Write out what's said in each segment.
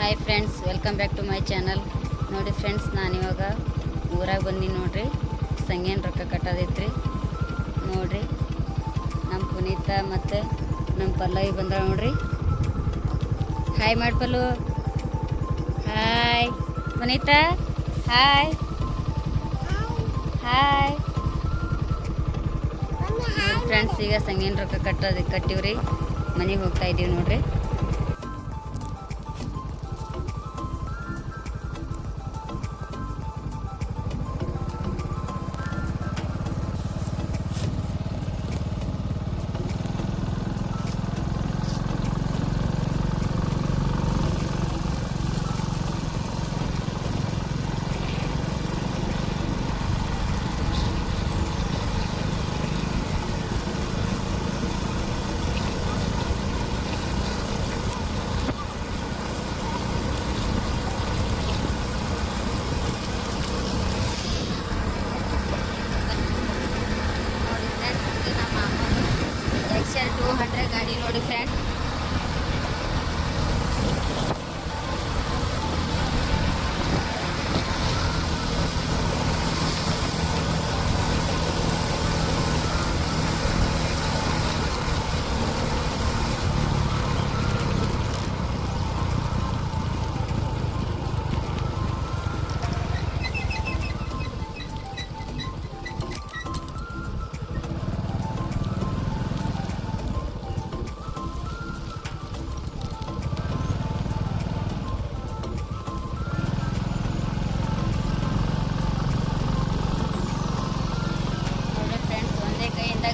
Hi friends, welcome back to my channel. ನೋಡಿ friends, ನಾನಿವಾಗ ಊರಾಗ ಬಂದೀನಿ ನೋಡ್ರಿ. ಸಂಗೇನು ರೊಕ್ಕ ಕಟ್ಟೋದೈತ್ರಿ ನೋಡ್ರಿ. ನಮ್ಮ ಪುನೀತ ಮತ್ತು ನಮ್ಮ ಪಲ್ಲವಿ ಬಂದ್ರ ನೋಡ್ರಿ. ಹಾಯ್ ಮಾಡಿ Pallu. Hi Puneeth. Hi hi friends, ಈಗ ಸಂಗೇನು ರೊಕ್ಕ ಕಟ್ಟಿವ್ರಿ. ಮನೆಗೆ ಹೋಗ್ತಾ ಇದ್ದೀವಿ ನೋಡ್ರಿ. XL 200 ಗಾಡಿ ನೋಡಿ ಫ್ರೆಂಡ್.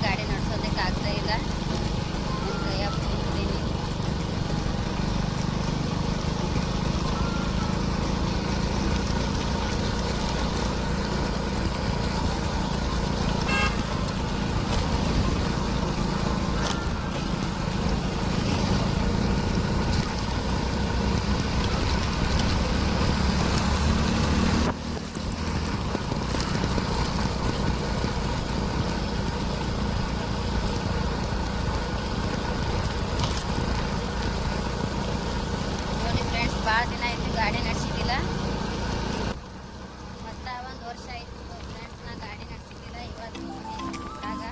ಗಾಡಿ ನಡೆಸೋದಕ್ಕೆ ಆಗ್ತಾ ಇಲ್ಲ. ಒಂದು ಕೈಯಾಗ ಕೂತಿದ್ದೀನಿ. ಭಾಳ ದಿನ ಆಯಿತು ಗಾಡಿ ನಡೆಸಿದ್ದಿಲ್ಲ. ಮತ್ತು ಒಂದು ವರ್ಷ ಆಯಿತು ಫ್ರೆಂಡ್ಸ್, ನಾ ಗಾಡಿ ನಡೆಸಿದ್ದಿಲ್ಲ. ಇವತ್ತು ಊರಾಗ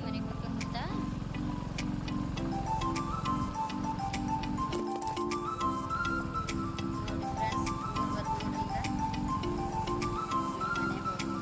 ಮನೆಗೆ ಹೋಗ್ಬೇಕಂತ ನೋಡಿ ಫ್ರೆಂಡ್ಸ್. ಊರು ಬಂದು ನೋಡ್ರಿ, ಈಗ ಮನೆಗೆ ಹೋಗ್ಬೇಕು.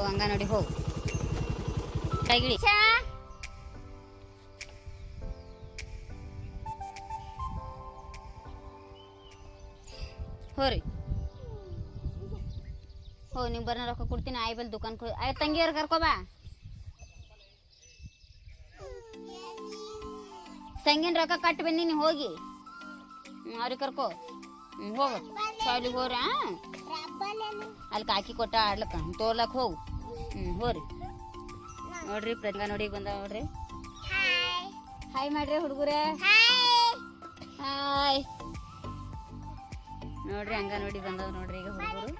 ಹಂಗ ನೋಡಿ ಹೋಗು ಕೈಗಿಡಿ. ಹೋರಿ ಹೋ ನೀವು ಬರ್ನ ರೊಕ್ಕ ಕೊಡ್ತೀನಿ ಆಯ್ ಬಲ್ಲಿ ದುಕಾನ್ಗೆ ಆಯ್ ತಂಗಿಯವ್ರು ಕರ್ಕೊಬಾ ಸಂಗಿನ ರೊಕ್ಕ ಕಟ್ಟು ಬಂದೀನಿ ಹೋಗಿ ಅವ್ರಿಗೆ ಕರ್ಕೋ ಹೋಗ ಶಾಲಿಗೆ ಹೋರಿ ಅಲ್ಲಿ ಕಾಕಿ ಕೊಟ್ಟ ಆಡ್ಲಕ್ಕ ತೋರ್ಲಕ್ಕ ಹೋಗು ಹೋರಿ ನೋಡ್ರಿ ಪ್ರತಿಭಾ ನೋಡಿ ಬಂದ ನೋಡ್ರಿ ಹಾಯ್ ಮಾಡ್ರಿ ಹುಡುಗರೇ ಹಾಯ್ ನೋಡ್ರಿ ಹಂಗ ನೋಡಿ ಬಂದವ್ ನೋಡ್ರಿ ಈಗ ಹುಡುಗರು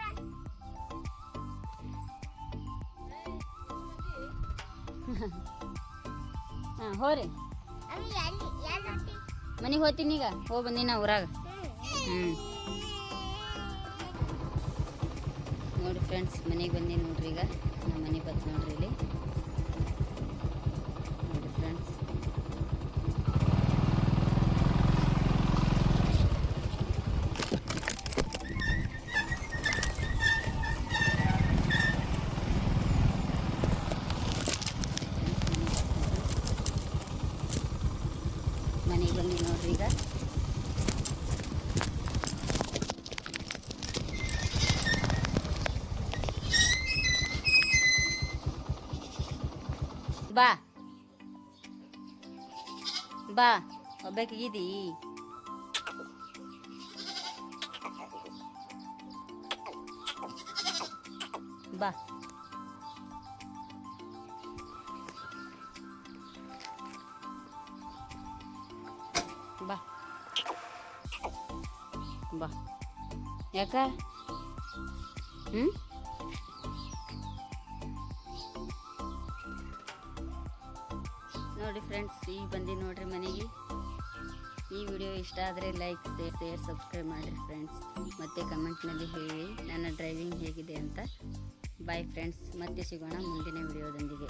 ಹಾಂ ಹೋರಿ ಮನೆಗೆ ಹೋಗ್ತೀನಿ ಈಗ ಹೋಗಿ ಬಂದೀನಿ ನಾ ಊರಾಗ ನೋಡಿ ಫ್ರೆಂಡ್ಸ್ ಮನೆಗೆ ಬಂದೀನಿ ನೋಡ್ರಿ ಈಗ ನಮ್ಮ ಮನೆ ಬತ್ತು ನೋಡ್ರಿ ಇಲ್ಲಿ ನೋಡಿ ಫ್ರೆಂಡ್ಸ್ ಮನೆಗೆ ಬಂದು ನೋಡ್ರಿ ಈಗ ಬಾ ಬಾ ಒಬ್ಬಾಕಿಗಿದಿ ಬಾ ಬಾ ಬಾ ಯಾಕ ನೋಡಿ ಫ್ರೆಂಡ್ಸ್ ಈಗ ಬಂದು ನೋಡ್ರಿ ಮನೆಗೆ ಈ ವಿಡಿಯೋ ಇಷ್ಟ ಆದರೆ ಲೈಕ್ ಶೇರ್ ಸಬ್ಸ್ಕ್ರೈಬ್ ಮಾಡಿರಿ ಫ್ರೆಂಡ್ಸ್ ಮತ್ತು ಕಮೆಂಟ್ನಲ್ಲಿ ಹೇಳಿ ನನ್ನ ಡ್ರೈವಿಂಗ್ ಹೇಗಿದೆ ಅಂತ ಬಾಯ್ ಫ್ರೆಂಡ್ಸ್ ಮತ್ತೆ ಸಿಗೋಣ ಮುಂದಿನ ವಿಡಿಯೋದೊಂದಿಗೆ